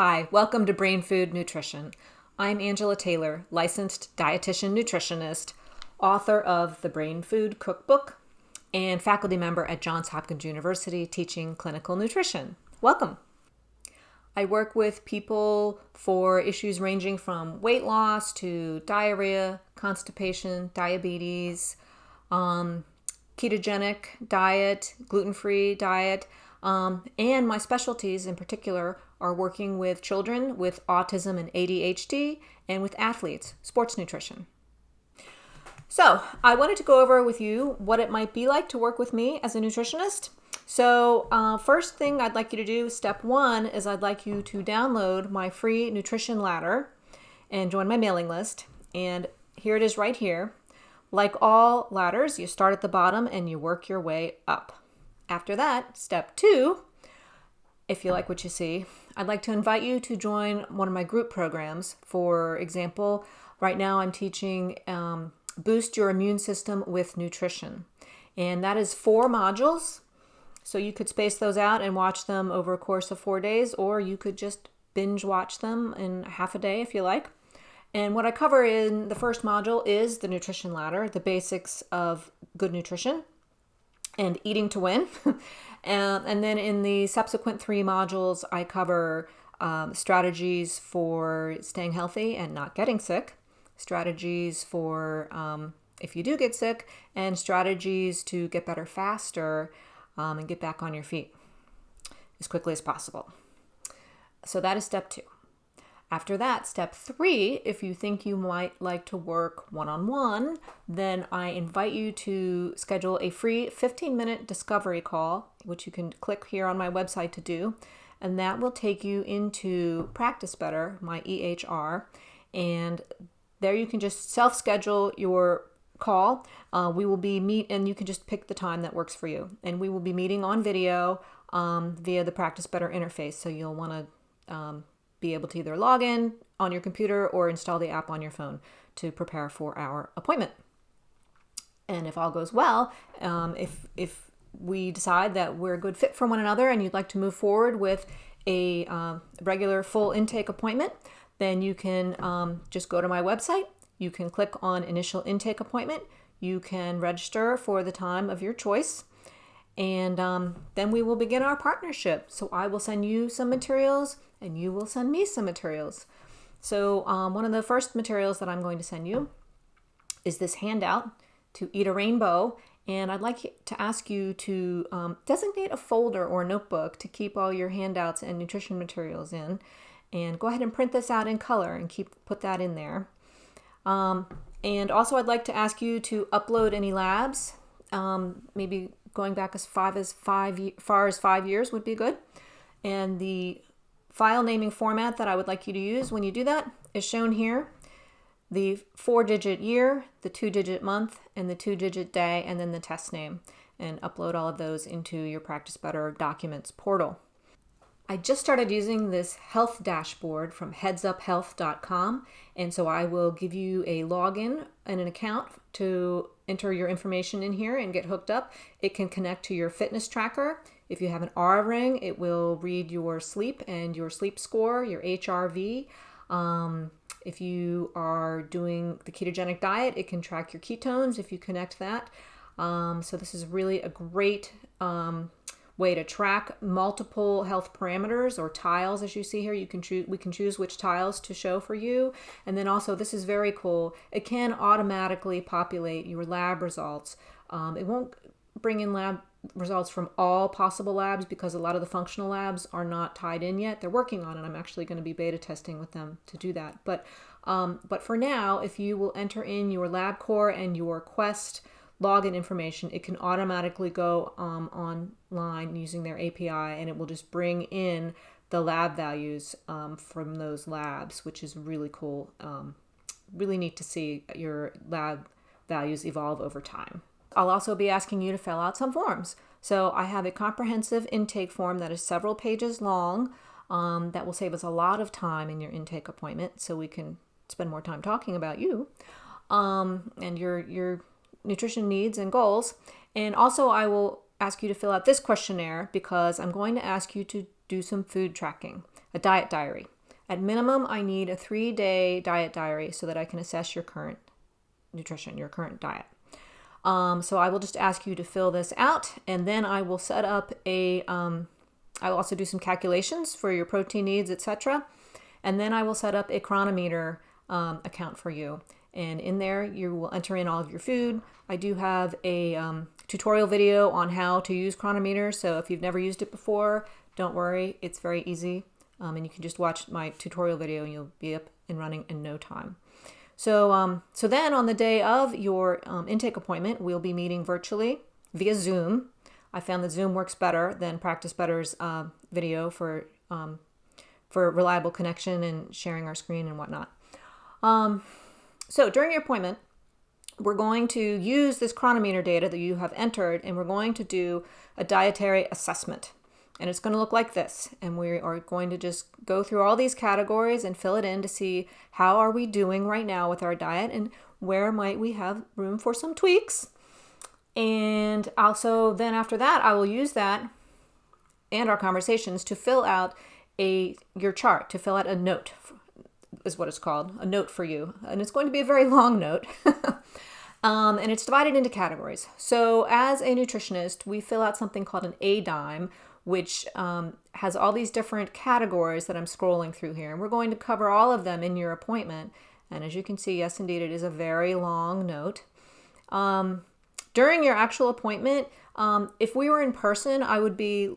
Hi, welcome to Brain Food Nutrition. I'm Angela Taylor, licensed dietitian nutritionist, author of the Brain Food Cookbook, and faculty member at Johns Hopkins University teaching clinical nutrition. Welcome. I work with people for issues ranging from weight loss to diarrhea, constipation, diabetes, ketogenic diet, gluten-free diet, and my specialties in particular are working with children with autism and ADHD and with athletes, sports nutrition. So I wanted to go over with you what it might be like to work with me as a nutritionist. So first thing I'd like you to do, step one, is I'd like you to download my free nutrition ladder and join my mailing list. And here it is right here. Like all ladders, you start at the bottom and you work your way up. After that, step two, if you like what you see, I'd like to invite you to join one of my group programs. For example, right now I'm teaching Boost Your Immune System with Nutrition. And that is 4 modules. So you could space those out and watch them over a course of 4 days, or you could just binge watch them in half a day if you like. And what I cover in the first module is the nutrition ladder, the basics of good nutrition and eating to win. And then in the subsequent 3 modules, I cover strategies for staying healthy and not getting sick, strategies for if you do get sick, and strategies to get better faster and get back on your feet as quickly as possible. So that is step 2. After that, step 3, if you think you might like to work one-on-one, then I invite you to schedule a free 15-minute discovery call, which you can click here on my website to do, and that will take you into Practice Better, my EHR, and there you can just self-schedule your call. We will be and you can just pick the time that works for you, and we will be meeting on video via the Practice Better interface, so you'll want to be able to either log in on your computer or install the app on your phone to prepare for our appointment. And if all goes well, if we decide that we're a good fit for one another and you'd like to move forward with a regular full intake appointment, then you can just go to my website. You can click on Initial Intake Appointment. You can register for the time of your choice. And then we will begin our partnership. So I will send you some materials and you will send me some materials. So one of the first materials that I'm going to send you is this handout to Eat a Rainbow. And I'd like to ask you to designate a folder or notebook to keep all your handouts and nutrition materials in. And go ahead and print this out in color and put that in there. And also I'd like to ask you to upload any labs, maybe going back as far as 5 years would be good. And the file naming format that I would like you to use when you do that is shown here. The 4-digit year, the 2-digit month, and the 2-digit day, and then the test name. And upload all of those into your Practice Better Documents portal. I just started using this health dashboard from headsuphealth.com, and so I will give you a login and an account to enter your information in here and get hooked up. It can connect to your fitness tracker. If you have an Aura ring, it will read your sleep and your sleep score, your HRV. If you are doing the ketogenic diet, it can track your ketones if you connect that. So this is really a great way to track multiple health parameters or tiles, as you see here. We can choose which tiles to show for you. And then also, this is very cool, it can automatically populate your lab results. It won't bring in lab results from all possible labs because a lot of the functional labs are not tied in yet. They're working on it. I'm actually going to be beta testing with them to do that. But for now, if you will enter in your LabCorp and your Quest login information, it can automatically go online using their API, and it will just bring in the lab values from those labs, which is really cool. Really neat to see your lab values evolve over time. I'll also be asking you to fill out some forms. So I have a comprehensive intake form that is several pages long that will save us a lot of time in your intake appointment, so we can spend more time talking about you and your nutrition needs and goals. And also I will ask you to fill out this questionnaire because I'm going to ask you to do some food tracking, a diet diary. At minimum, I need a 3-day diet diary so that I can assess your current nutrition, your current diet. So I will just ask you to fill this out, and then I will set up I will also do some calculations for your protein needs, etc. And then I will set up a Chronometer account for you. And in there, you will enter in all of your food. I do have a tutorial video on how to use Chronometer. So if you've never used it before, don't worry. It's very easy. And you can just watch my tutorial video and you'll be up and running in no time. So then on the day of your intake appointment, we'll be meeting virtually via Zoom. I found that Zoom works better than Practice Better's video for reliable connection and sharing our screen and whatnot. So during your appointment, we're going to use this Chronometer data that you have entered, and we're going to do a dietary assessment. And it's going to look like this. And we are going to just go through all these categories and fill it in to see how are we doing right now with our diet and where might we have room for some tweaks. And also then after that, I will use that and our conversations to fill out your chart, to fill out a note, is what it's called, a note for you. And it's going to be a very long note. And it's divided into categories. So as a nutritionist, we fill out something called an A-dime, which has all these different categories that I'm scrolling through here. And we're going to cover all of them in your appointment. And as you can see, yes, indeed, it is a very long note. During your actual appointment, if we were in person, I would be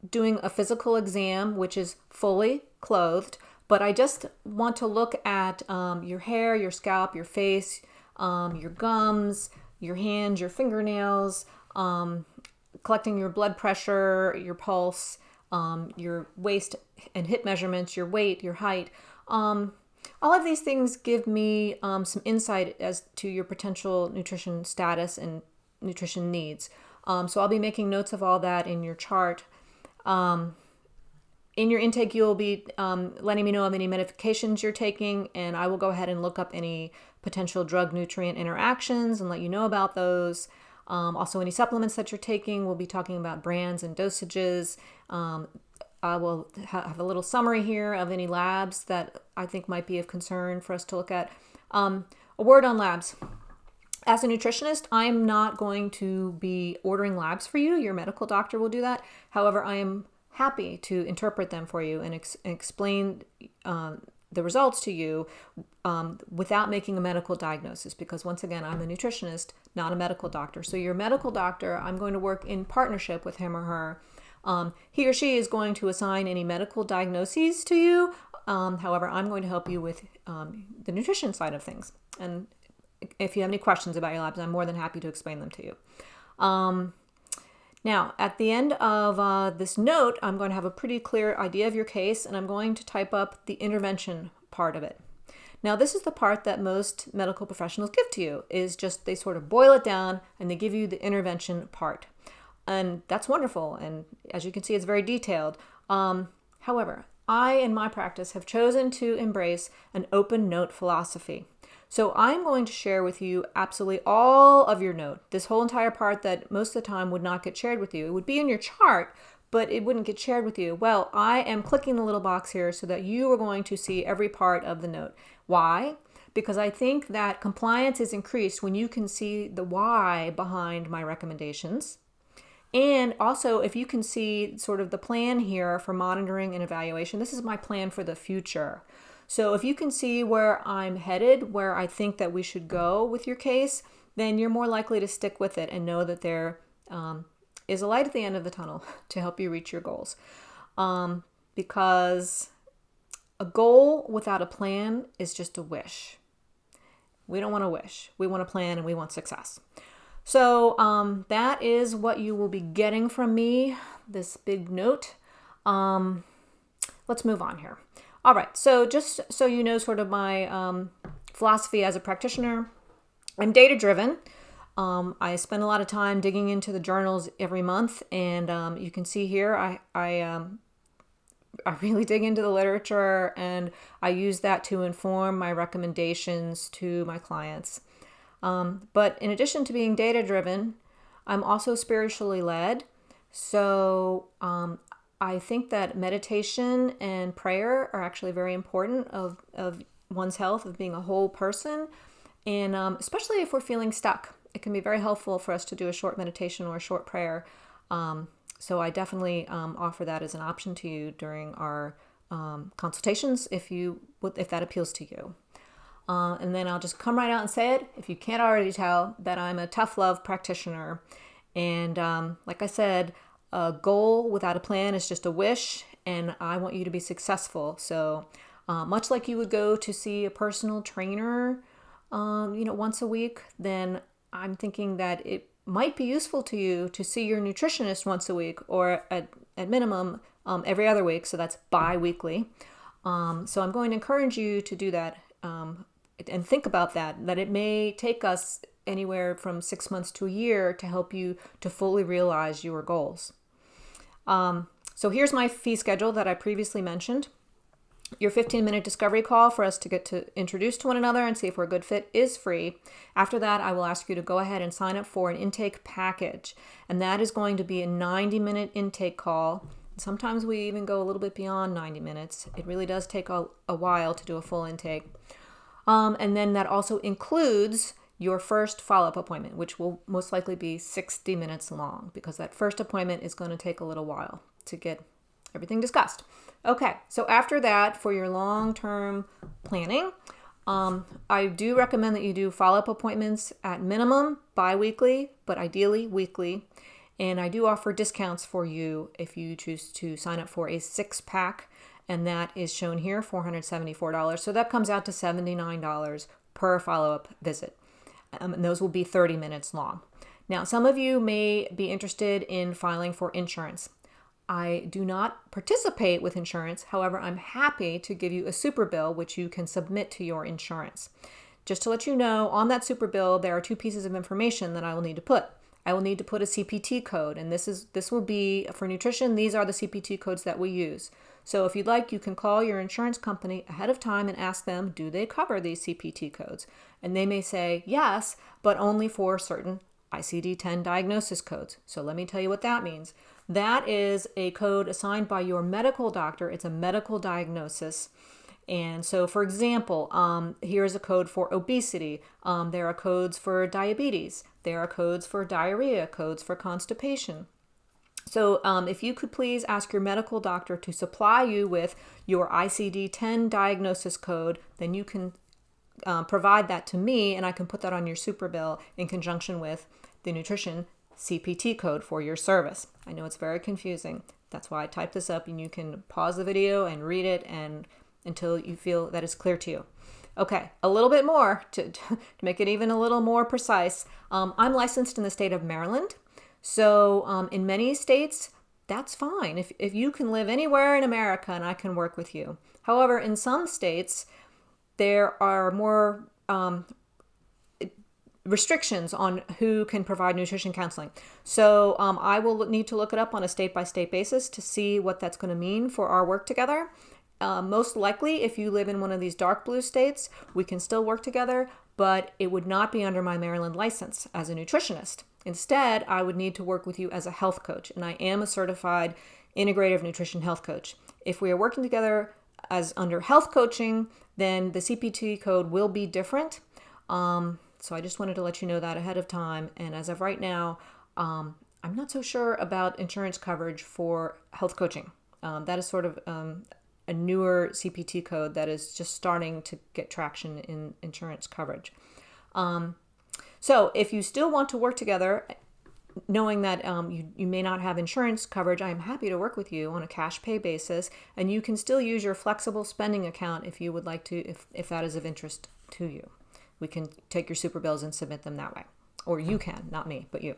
doing a physical exam, which is fully clothed. But I just want to look at your hair, your scalp, your face, your gums, your hands, your fingernails, collecting your blood pressure, your pulse, your waist and hip measurements, your weight, your height. All of these things give me some insight as to your potential nutrition status and nutrition needs. So I'll be making notes of all that in your chart. In your intake, you'll be letting me know of any medications you're taking, and I will go ahead and look up any potential drug-nutrient interactions and let you know about those. Also, any supplements that you're taking, we'll be talking about brands and dosages. I will have a little summary here of any labs that I think might be of concern for us to look at. A word on labs. As a nutritionist, I'm not going to be ordering labs for you. Your medical doctor will do that. However, I am happy to interpret them for you and explain the results to you without making a medical diagnosis, because once again, I'm a nutritionist, not a medical doctor. So your medical doctor, I'm going to work in partnership with him or her. He or she is going to assign any medical diagnoses to you. However, I'm going to help you with the nutrition side of things. And if you have any questions about your labs, I'm more than happy to explain them to you. Now, at the end of this note, I'm going to have a pretty clear idea of your case, and I'm going to type up the intervention part of it. Now, this is the part that most medical professionals give to you, is just they sort of boil it down and they give you the intervention part. And that's wonderful, and as you can see, it's very detailed. However, I, in my practice, have chosen to embrace an open note philosophy. So I'm going to share with you absolutely all of your note, this whole entire part that most of the time would not get shared with you. It would be in your chart, but it wouldn't get shared with you. Well, I am clicking the little box here so that you are going to see every part of the note. Why? Because I think that compliance is increased when you can see the why behind my recommendations. And also, if you can see sort of the plan here for monitoring and evaluation, this is my plan for the future. So if you can see where I'm headed, where I think that we should go with your case, then you're more likely to stick with it and know that there is a light at the end of the tunnel to help you reach your goals. Because a goal without a plan is just a wish. We don't want to wish. We want a plan and we want success. So that is what you will be getting from me, this big note. Let's move on here. All right, so just so you know sort of my philosophy as a practitioner, I'm data-driven. I spend a lot of time digging into the journals every month, and you can see here I really dig into the literature, and I use that to inform my recommendations to my clients. But in addition to being data-driven, I'm also spiritually led. So I think that meditation and prayer are actually very important of one's health, of being a whole person. And especially if we're feeling stuck, it can be very helpful for us to do a short meditation or a short prayer. So I definitely offer that as an option to you during our consultations if that appeals to you. And then I'll just come right out and say it, if you can't already tell, that I'm a tough love practitioner. And like I said, a goal without a plan is just a wish, and I want you to be successful. So much like you would go to see a personal trainer, once a week, then I'm thinking that it might be useful to you to see your nutritionist once a week, or at minimum every other week. So that's bi-weekly. So I'm going to encourage you to do that and think about that it may take us anywhere from 6 months to a year to help you to fully realize your goals. So here's my fee schedule that I previously mentioned. Your 15-minute discovery call for us to get to introduce to one another and see if we're a good fit is free. After that, I will ask you to go ahead and sign up for an intake package. And that is going to be a 90-minute intake call. Sometimes we even go a little bit beyond 90 minutes. It really does take a while to do a full intake. And then that also includes your first follow-up appointment, which will most likely be 60 minutes long, because that first appointment is going to take a little while to get everything discussed. Okay, so after that, for your long-term planning, I do recommend that you do follow-up appointments at minimum bi-weekly, but ideally weekly. And I do offer discounts for you if you choose to sign up for a 6-pack, and that is shown here, $474. So that comes out to $79 per follow-up visit. And those will be 30 minutes long. Now, some of you may be interested in filing for insurance. I do not participate with insurance. However, I'm happy to give you a super bill, which you can submit to your insurance. Just to let you know, on that super bill, there are 2 pieces of information that I will need to put. I will need to put a CPT code, and this will be for nutrition. These are the CPT codes that we use. So if you'd like, you can call your insurance company ahead of time and ask them, do they cover these CPT codes? And they may say yes, but only for certain ICD-10 diagnosis codes. So let me tell you what that means. That is a code assigned by your medical doctor. It's a medical diagnosis. And so, for example, here's a code for obesity. There are codes for diabetes. There are codes for diarrhea, codes for constipation. So if you could please ask your medical doctor to supply you with your ICD-10 diagnosis code, then you can provide that to me, and I can put that on your super bill in conjunction with the nutrition CPT code for your service. I know it's very confusing. That's why I typed this up, and you can pause the video and read it and until you feel that it's clear to you. Okay, a little bit more to make it even a little more precise. I'm licensed in the state of Maryland. So in many states, that's fine. If you can live anywhere in America and I can work with you. However, in some states, there are more restrictions on who can provide nutrition counseling. So I will need to look it up on a state-by-state basis to see what that's going to mean for our work together. Most likely, if you live in one of these dark blue states, we can still work together, but it would not be under my Maryland license as a nutritionist. Instead, I would need to work with you as a health coach, and I am a certified integrative nutrition health coach. If we are working together as under health coaching, then the CPT code will be different. So I just wanted to let you know that ahead of time. And as of right now, I'm not so sure about insurance coverage for health coaching. That is sort of a newer CPT code that is just starting to get traction in insurance coverage. So if you still want to work together, knowing that you may not have insurance coverage, I am happy to work with you on a cash pay basis, and you can still use your flexible spending account if you would like to, if that is of interest to you. We can take your super bills and submit them that way. Or you can, not me, but you.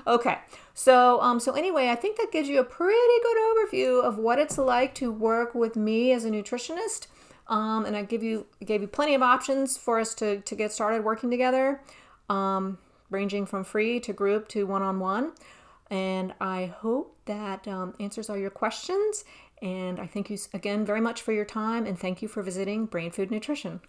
Okay, so anyway, I think that gives you a pretty good overview of what it's like to work with me as a nutritionist. And I gave you plenty of options for us to get started working together, ranging from free to group to one-on-one. And I hope that answers all your questions. And I thank you again very much for your time, and thank you for visiting Brain Food Nutrition.